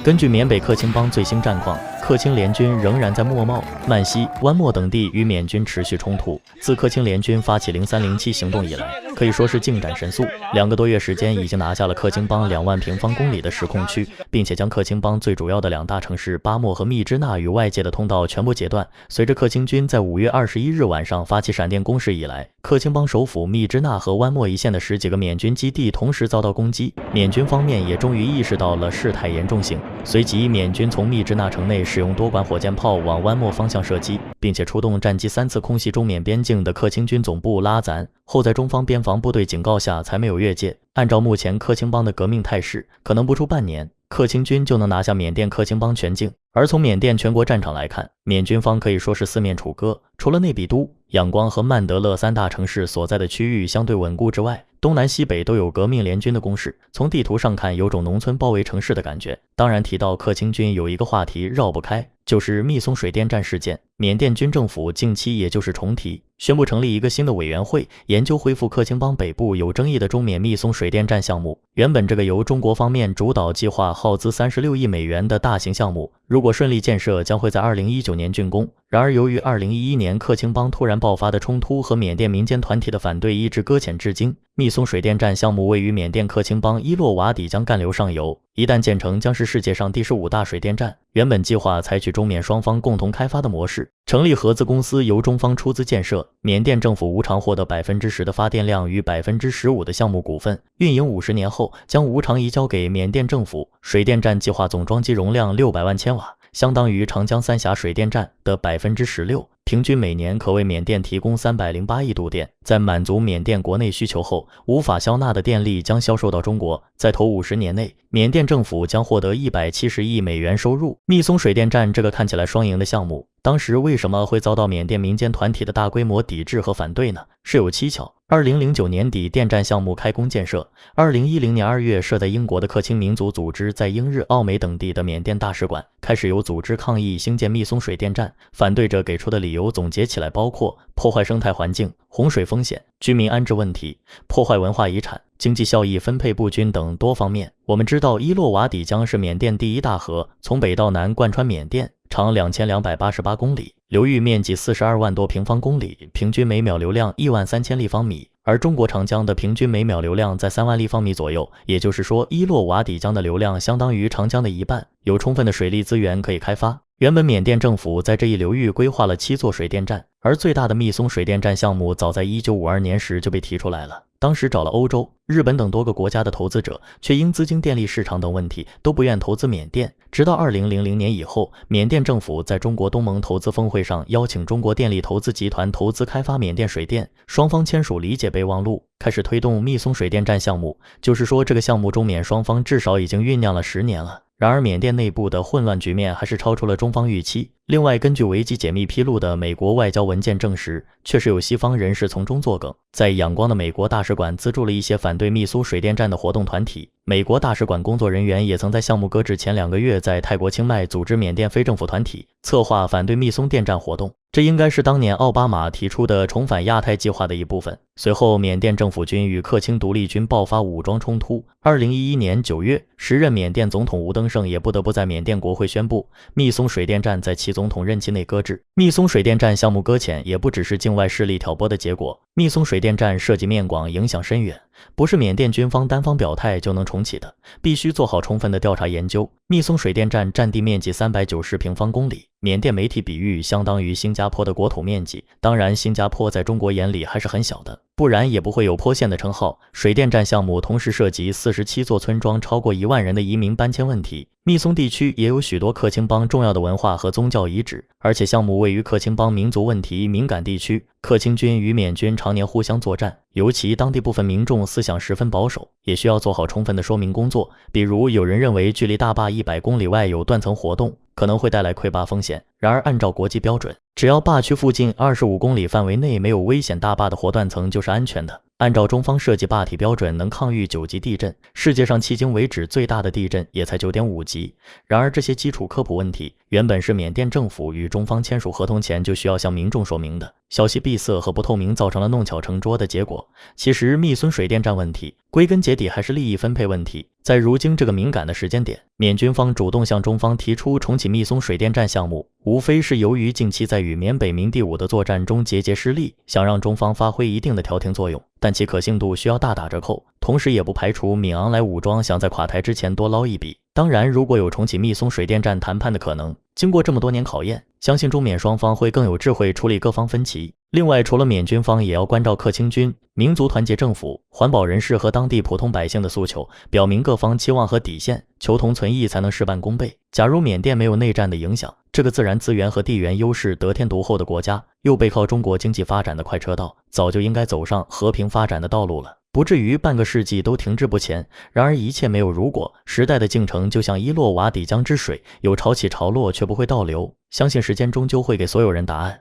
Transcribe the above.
根据缅北克钦邦最新战况，克钦联军仍然在莫茂、曼西、湾莫等地与缅军持续冲突。自克钦联军发起0307行动以来，可以说是进展神速，2个多月时间已经拿下了克钦邦2万平方公里的实控区，并且将克钦邦最主要的2大城市巴莫和密支那与外界的通道全部截断。随着克钦军在5月21日晚上发起闪电攻势以来，克钦邦首府密支那和湾莫一线的10几个缅军基地同时遭到攻击，缅军方面也终于意识到了事态严重性。随即，缅军从密支那城内使用多管火箭炮往湾莫方向射击，并且出动战机3次空袭中缅边境的克钦军总部拉赞，后在中方边防部队警告下才没有越界。按照目前克钦邦的革命态势，可能不出半年，克钦军就能拿下缅甸克钦邦全境。而从缅甸全国战场来看，缅军方可以说是四面楚歌，除了内比都、仰光和曼德勒3大城市所在的区域相对稳固之外，东南西北都有革命联军的攻势，从地图上看有种农村包围城市的感觉。当然提到克钦军有一个话题绕不开，就是密松水电站事件。缅甸军政府近期也就是重提，宣布成立一个新的委员会，研究恢复克钦邦北部有争议的中缅密松水电站项目。原本这个由中国方面主导计划耗资36亿美元的大型项目，如果顺利建设，将会在2019年竣工。然而由于2011年克钦邦突然爆发的冲突和缅甸民间团体的反对，一直搁浅至今。密松水电站项目位于缅甸克钦邦伊洛瓦底江干流上游，一旦建成将是世界上第15大水电站。原本计划采取中缅双方共同开发的模式，成立合资公司由中方出资建设，缅甸政府无偿获得10%的发电量与15%的项目股份，运营50年后将无偿移交给缅甸政府。水电站计划总装机容量600万千瓦，相当于长江三峡水电站的16%，平均每年可为缅甸提供308亿度电。在满足缅甸国内需求后，无法消纳的电力将销售到中国。在头50年内，缅甸政府将获得170亿美元收入。密松水电站这个看起来双赢的项目，当时为什么会遭到缅甸民间团体的大规模抵制和反对呢？是有蹊跷。2009年底，电站项目开工建设。2010年2月，设在英国的克钦民族组织在英日澳美等地的缅甸大使馆开始有组织抗议兴建密松水电站。反对者给出的理由总结起来包括破坏生态环境、洪水风险、居民安置问题、破坏文化遗产、经济效益分配不均等多方面。我们知道伊洛瓦底江是缅甸第1大河，从北到南贯穿缅甸，长2288公里，流域面积42万多平方公里，平均每秒流量13000立方米，而中国长江的平均每秒流量在3万立方米左右，也就是说伊洛瓦底江的流量相当于长江的1半，有充分的水利资源可以开发。原本缅甸政府在这一流域规划了7座水电站，而最大的密松水电站项目早在1952年时就被提出来了。当时找了欧洲、日本等多个国家的投资者，却因资金、电力市场等问题都不愿投资缅甸。直到2000年以后，缅甸政府在中国东盟投资峰会上邀请中国电力投资集团投资开发缅甸水电，双方签署理解备忘录，开始推动密松水电站项目。就是说这个项目中缅双方至少已经酝酿了10年了。然而缅甸内部的混乱局面还是超出了中方预期。另外，根据维基解密披露的美国外交文件证实，确实有西方人士从中作梗，在仰光的美国大使馆资助了一些反对密苏水电站的活动团体。美国大使馆工作人员也曾在项目搁置前2个月在泰国清迈组织缅甸非政府团体，策划反对密松电站活动。这应该是当年奥巴马提出的重返亚太计划的一部分。随后，缅甸政府军与克钦独立军爆发武装冲突。2011年9月，时任缅甸总统吴登盛也不得不在缅甸国会宣布，密松水电站在其总统任期内搁置。密松水电站项目搁浅也不只是境外势力挑拨的结果，密松水电站涉及面广，影响深远，不是缅甸军方单方表态就能重启的，必须做好充分的调查研究。密松水电站占地面积390平方公里，缅甸媒体比喻相当于新加坡的国土面积。当然，新加坡在中国眼里还是很小的，不然也不会有坡县的称号。水电站项目同时涉及47座村庄，超过1万人的移民搬迁问题。密松地区也有许多克钦邦重要的文化和宗教遗址，而且项目位于克钦邦民族问题敏感地区，克钦军与缅军常年互相作战，尤其当地部分民众思想十分保守，也需要做好充分的说明工作。比如有人认为距离大坝100公里外有断层活动，可能会带来溃坝风险。然而按照国际标准，只要坝区附近25公里范围内没有危险大坝的活断层就是安全的。按照中方设计坝体标准，能抗御9级地震，世界上迄今为止最大的地震也才9.5级。然而这些基础科普问题，原本是缅甸政府与中方签署合同前就需要向民众说明的。消息闭塞和不透明，造成了弄巧成拙的结果。其实密孙水电站问题，归根结底还是利益分配问题。在如今这个敏感的时间点，缅军方主动向中方提出重启密松水电站项目，无非是由于近期在与缅北明第5的作战中节节失利，想让中方发挥一定的调停作用，但其可信度需要大打折扣。同时也不排除缅昂莱武装想在垮台之前多捞一笔。当然，如果有重启密松水电站谈判的可能，经过这么多年考验，相信中缅双方会更有智慧处理各方分歧。另外，除了缅军方，也要关照克钦军、民族团结政府、环保人士和当地普通百姓的诉求，表明各方期望和底线，求同存异，才能事半功倍。假如缅甸没有内战的影响，这个自然资源和地缘优势得天独厚的国家，又背靠中国经济发展的快车道，早就应该走上和平发展的道路了，不至于半个世纪都停滞不前。然而一切没有如果，时代的进程就像伊洛瓦底江之水，有潮起潮落却不会倒流。相信时间终究会给所有人答案。